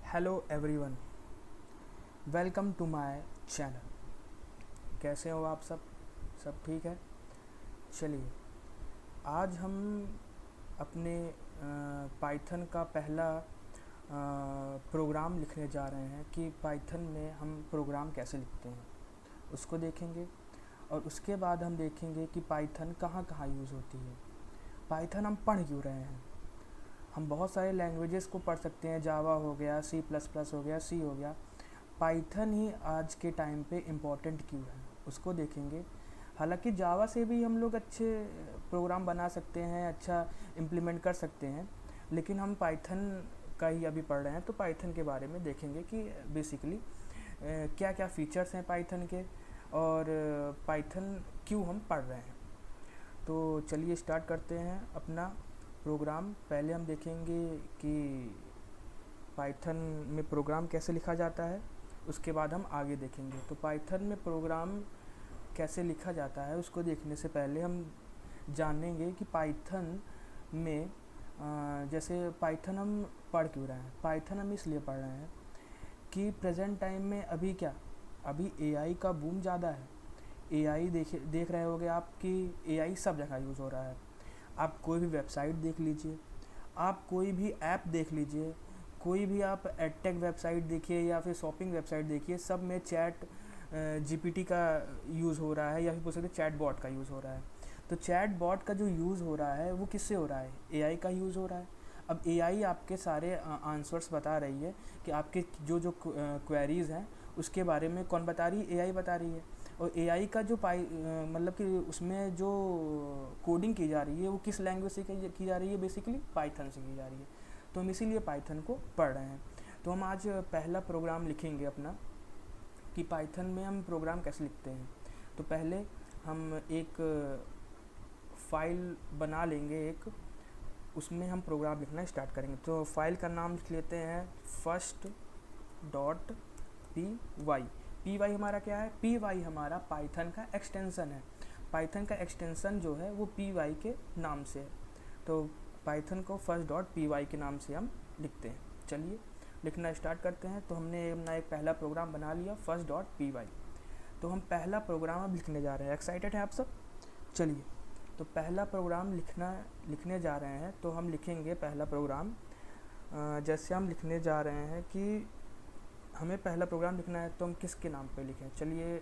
Hello everyone, welcome to my channel. कैसे हो आप सब ठीक है। चलिए, आज हम अपने पाइथन का पहला प्रोग्राम लिखने जा रहे हैं कि पाइथन में हम प्रोग्राम कैसे लिखते हैं उसको देखेंगे। और उसके बाद हम देखेंगे कि पाइथन कहाँ कहाँ यूज़ होती है। पाइथन हम पढ़ क्यों रहे हैं। हम बहुत सारे लैंग्वेजेस को पढ़ सकते हैं, जावा हो गया, सी प्लस प्लस हो गया, सी हो गया। पाइथन ही आज के टाइम पे इम्पॉर्टेंट क्यों है उसको देखेंगे। हालांकि जावा से भी हम लोग अच्छे प्रोग्राम बना सकते हैं, अच्छा इम्प्लीमेंट कर सकते हैं, लेकिन हम पाइथन का ही अभी पढ़ रहे हैं तो पाइथन के बारे में देखेंगे कि बेसिकली क्या क्या फीचर्स हैं पाइथन के और पाइथन क्यों हम पढ़ रहे हैं। तो चलिए स्टार्ट करते हैं अपना प्रोग्राम। पहले हम देखेंगे कि पाइथन में प्रोग्राम कैसे लिखा जाता है, उसके बाद हम आगे देखेंगे। तो पाइथन में प्रोग्राम कैसे लिखा जाता है उसको देखने से पहले हम जानेंगे कि पाइथन में जैसे पाइथन हम पढ़ क्यों रहे हैं। पाइथन हम इसलिए पढ़ रहे हैं कि प्रेजेंट टाइम में अभी एआई का बूम ज़्यादा है। एआई देख रहे होगे आप कि एआई सब जगह यूज़ हो रहा है। आप कोई भी वेबसाइट देख लीजिए, आप कोई भी ऐप देख लीजिए, कोई भी आप एडटेक वेबसाइट देखिए या फिर शॉपिंग वेबसाइट देखिए, सब में चैट जीपीटी का यूज़ हो रहा है या फिर पूछ सकते चैट बॉट का यूज़ हो रहा है। तो चैट बॉट का जो यूज़ हो रहा है वो किससे हो रहा है, एआई का यूज़ हो रहा है। अब एआई आपके सारे आंसर्स बता रही है कि आपके जो जो क्वेरीज़ हैं उसके बारे में कौन बता रही है, एआई बता रही है। और एआई का जो मतलब कि उसमें जो कोडिंग की जा रही है वो किस लैंग्वेज से की जा रही है, बेसिकली पाइथन से की जा रही है। तो हम इसीलिए पाइथन को पढ़ रहे हैं। तो हम आज पहला प्रोग्राम लिखेंगे अपना कि पाइथन में हम प्रोग्राम कैसे लिखते हैं। तो पहले हम एक फ़ाइल बना लेंगे, उसमें हम प्रोग्राम लिखना स्टार्ट करेंगे। तो फाइल का नाम लिख लेते हैं फर्स्ट डॉट पी वाई हमारा क्या है, पी वाई हमारा पाइथन का एक्सटेंसन है। पाइथन का एक्सटेंसन जो है वो पी वाई के नाम से है। तो पाइथन को फर्स्ट डॉट पी वाई के नाम से हम लिखते हैं। चलिए लिखना स्टार्ट करते हैं। तो हमने अपना एक पहला प्रोग्राम बना लिया फर्स्ट डॉट पी वाई। तो हम पहला प्रोग्राम अब लिखने जा रहे हैं। एक्साइटेड हैं आप सब। चलिए, तो पहला प्रोग्राम लिखने जा रहे हैं। तो हम लिखेंगे पहला प्रोग्राम। जैसे हम लिखने जा रहे हैं कि हमें पहला प्रोग्राम लिखना है तो हम किसके नाम पे लिखें। चलिए,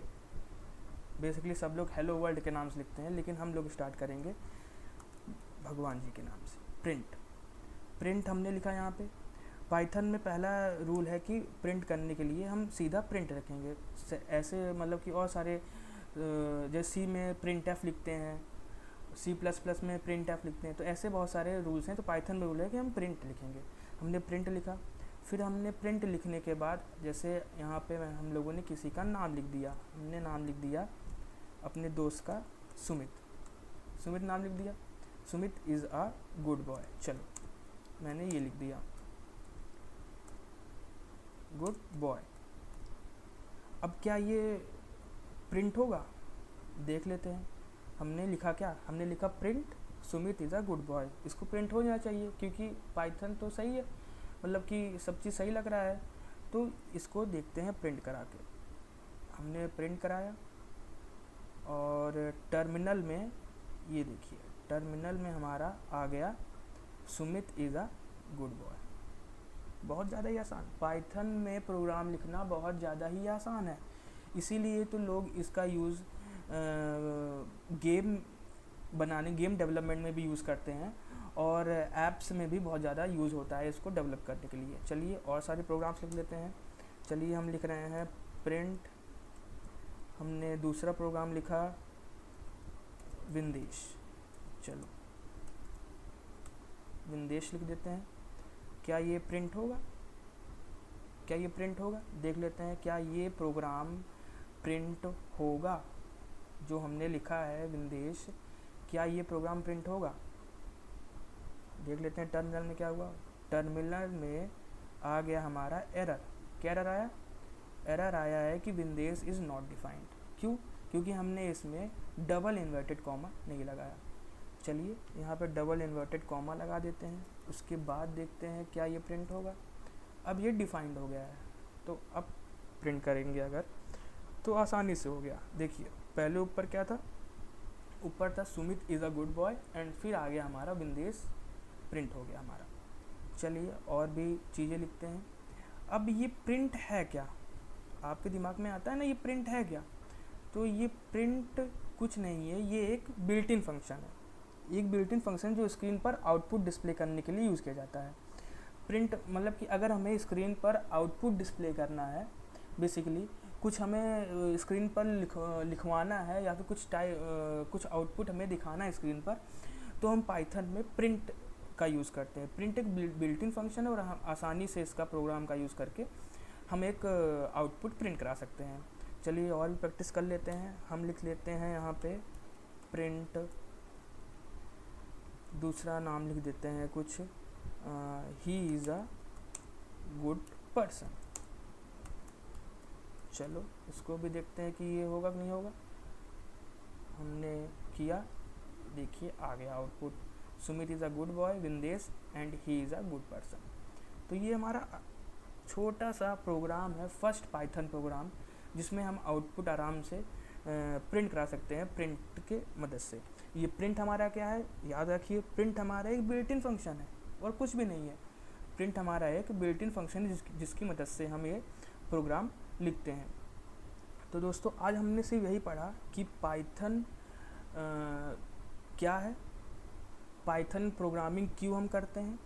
बेसिकली सब लोग हेलो वर्ल्ड के नाम से लिखते हैं, लेकिन हम लोग स्टार्ट करेंगे भगवान जी के नाम से। प्रिंट हमने लिखा यहाँ पे। पाइथन में पहला रूल है कि प्रिंट करने के लिए हम सीधा प्रिंट रखेंगे। ऐसे मतलब कि और सारे जैसे सी में प्रिंट एफ लिखते हैं, सी प्लस प्लस में प्रिंट एफ लिखते हैं, तो ऐसे बहुत सारे रूल्स हैं। तो पाइथन में रूल है कि हम प्रिंट लिखेंगे। हमने प्रिंट लिखा। फिर हमने प्रिंट लिखने के बाद जैसे यहाँ पे हम लोगों ने किसी का नाम लिख दिया। हमने नाम लिख दिया अपने दोस्त का सुमित नाम लिख दिया। Sumit is a good boy. चलो, मैंने ये लिख दिया गुड बॉय। अब क्या ये प्रिंट होगा, देख लेते हैं। हमने लिखा क्या, हमने लिखा print Sumit is a good boy. इसको प्रिंट हो जाना चाहिए क्योंकि पाइथन तो सही है, मतलब कि सब चीज़ सही लग रहा है। तो इसको देखते हैं प्रिंट करा के। हमने प्रिंट कराया और टर्मिनल में ये देखिए, टर्मिनल में हमारा आ गया Sumit is a good boy. बहुत ज़्यादा ही आसान। पाइथन में प्रोग्राम लिखना बहुत ज़्यादा ही आसान है। इसीलिए तो लोग इसका यूज़ गेम डेवलपमेंट में भी यूज़ करते हैं और ऐप्स में भी बहुत ज़्यादा यूज़ होता है इसको डेवलप करने के लिए। चलिए और सारे प्रोग्राम्स लिख लेते हैं। चलिए हम लिख रहे हैं प्रिंट। हमने दूसरा प्रोग्राम लिखा विंदेश। चलो विंदेश लिख देते हैं। क्या ये प्रिंट होगा, देख लेते हैं क्या ये प्रोग्राम प्रिंट होगा। जो हमने लिखा है विंदेश, क्या ये प्रोग्राम प्रिंट होगा, देख लेते हैं। टर्मिनल में क्या हुआ, टर्मिनल में आ गया हमारा एरर। क्या एरर आया, एरर आया है कि विंदेश इज़ नॉट डिफाइंड। क्यों, क्योंकि हमने इसमें डबल इन्वर्टेड कॉमा नहीं लगाया। चलिए यहाँ पे डबल इन्वर्टेड कॉमा लगा देते हैं। उसके बाद देखते हैं क्या ये प्रिंट होगा। अब ये डिफाइंड हो गया है, तो अब प्रिंट करेंगे अगर तो आसानी से हो गया। देखिए पहले ऊपर क्या था, ऊपर था Sumit is a good boy and फिर आ गया हमारा विंदेश, प्रिंट हो गया हमारा। चलिए और भी चीज़ें लिखते हैं। अब ये प्रिंट है क्या, आपके दिमाग में आता है ना ये प्रिंट है क्या, तो ये प्रिंट कुछ नहीं है, ये एक बिल्ट इन फंक्शन है, एक बिल्ट इन फंक्शन जो स्क्रीन पर आउटपुट डिस्प्ले करने के लिए यूज़ किया जाता है। प्रिंट मतलब कि अगर हमें स्क्रीन पर आउटपुट डिस्प्ले करना है, बेसिकली कुछ हमें स्क्रीन पर लिखवाना है या फिर कुछ आउटपुट हमें दिखाना है स्क्रीन पर, तो हम पाइथन में प्रिंट का यूज़ करते हैं। प्रिंट एक बिल्ट इन फंक्शन है और हम आसानी से इसका प्रोग्राम का यूज़ करके हम एक आउटपुट प्रिंट करा सकते हैं। चलिए और भी प्रैक्टिस कर लेते हैं। हम लिख लेते हैं यहाँ पे प्रिंट, दूसरा नाम लिख देते हैं कुछ, ही इज़ अ गुड पर्सन। चलो इसको भी देखते हैं कि ये होगा कि नहीं होगा। हमने किया, देखिए आ गया output, Sumit is a good boy Vindesh and he is a good person. तो ये हमारा छोटा सा प्रोग्राम है, फर्स्ट पाइथन प्रोग्राम, जिसमें हम आउटपुट आराम से प्रिंट करा सकते हैं प्रिंट के मदद से। ये प्रिंट हमारा क्या है, याद रखिए प्रिंट हमारा एक बिल्ट इन फंक्शन है और कुछ भी नहीं है। प्रिंट हमारा एक बिल्ट इन फंक्शन है जिसकी मदद से हम ये प्रोग्राम लिखते हैं। तो दोस्तों आज हमने सिर्फ यही पढ़ा कि पाइथन क्या है, पाइथन प्रोग्रामिंग क्यों हम करते हैं।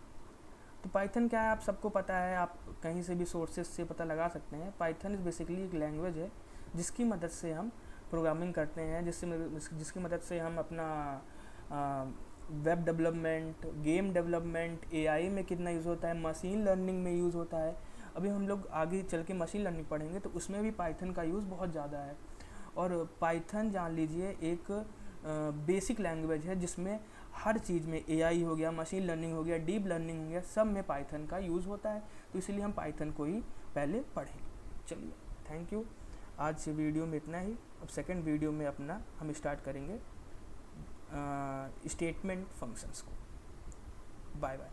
तो पाइथन क्या है आप सबको पता है, आप कहीं से भी सोर्सेज से पता लगा सकते हैं। पाइथन इज़ बेसिकली एक लैंग्वेज है जिसकी मदद से हम प्रोग्रामिंग करते हैं, जिसकी मदद से हम अपना web development, game development, AI में कितना यूज़ होता है, मशीन लर्निंग में यूज़ होता है। अभी हम लोग आगे चल के मशीन लर्निंग पढ़ेंगे तो उसमें भी पाइथन का यूज़ बहुत ज़्यादा है। और पाइथन जान लीजिए एक बेसिक लैंग्वेज है जिसमें हर चीज़ में एआई हो गया, मशीन लर्निंग हो गया, डीप लर्निंग हो गया, सब में पाइथन का यूज़ होता है। तो इसलिए हम पाइथन को ही पहले पढ़ेंगे। चलिए थैंक यू, आज वीडियो में इतना ही। अब सेकंड वीडियो में अपना हम स्टार्ट करेंगे स्टेटमेंट फंक्शंस को। Bye bye.